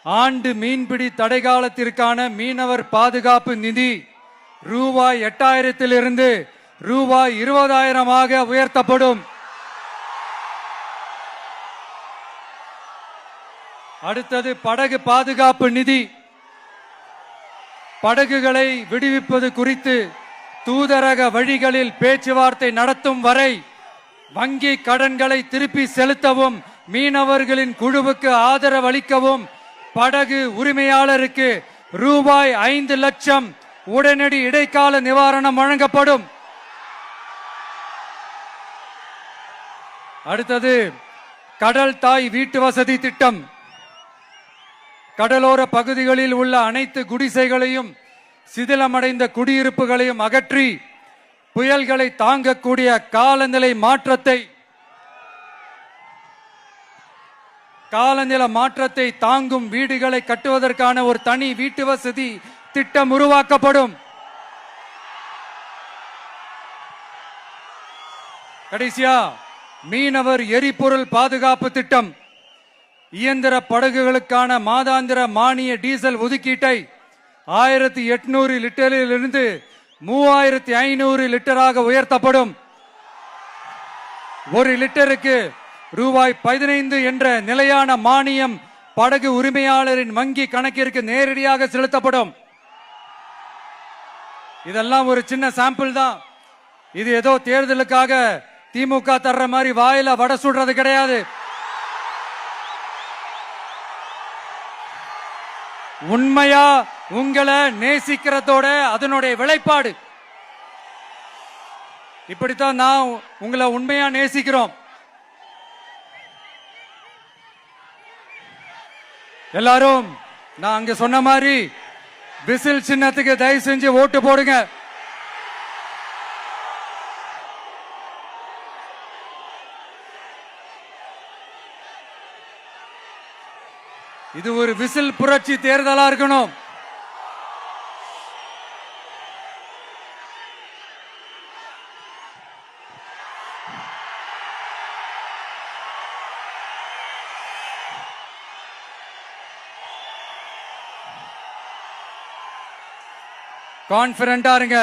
ஆண்டு மீன்பிடி தடை காலத்திற்கான மீனவர் பாதுகாப்பு நிதி ரூபாய் 8000 ரூபாய் 20,000 உயர்த்தப்படும். அடுத்தது படகு பாதுகாப்பு நிதி. படகுகளை விடுவிப்பது குறித்து தூதரக வழிகளில் பேச்சுவார்த்தை நடத்தும் வரை வங்கி கடன்களை திருப்பி செலுத்தவும் மீனவர்களின் குழுவுக்கு ஆதரவு அளிக்கவும் படகு உரிமையாளருக்கு ரூபாய் 5 லட்சம் உடனடி இடைக்கால நிவாரணம் வழங்கப்படும். அடுத்தது கடல் தாய் வீட்டு வசதி திட்டம். கடலோர பகுதிகளில் உள்ள அனைத்து குடிசைகளையும் சிதிலமடைந்த குடியிருப்புகளையும் அகற்றி புயல்களை தாங்கக்கூடிய காலநிலை மாற்றத்தை தாங்கும் வீடுகளை கட்டுவதற்கான ஒரு தனி வீட்டு வசதி திட்டம் உருவாக்கப்படும். கடைசியா மீனவர் எரிபொருள் பாதுகாப்பு திட்டம். இயந்திர படகுகளுக்கான மாதாந்திர மானிய டீசல் ஒதுக்கீட்டை 1800 லிட்டரிலிருந்து 3500 லிட்டராக உயர்த்தப்படும். ஒரு லிட்டருக்கு ரூபாய் 15 என்ற நிலையான மானியம் படகு உரிமையாளரின் வங்கி கணக்கிற்கு நேரடியாக செலுத்தப்படும். இதெல்லாம் ஒரு சின்ன சாம்பிள் தான். இது ஏதோ தேர்தலுக்காக திமுக தர்ற மாதிரி வாயில வடை சுடுறது கிடையாது. உண்மையா உங்களை நேசிக்கிறதோட அதனுடைய விளைப்பாடு. இப்படித்தான் நான் உங்களை உண்மையா நேசிக்கிறோம். எல்லாரும் நான் அங்க சொன்ன மாதிரி விசில் சின்னத்துக்கு தயவு செஞ்சு ஓட்டு போடுங்க. இது ஒரு விசில் புரட்சி தேர்தலா இருக்கணும். கான்பிடண்டா இருங்க.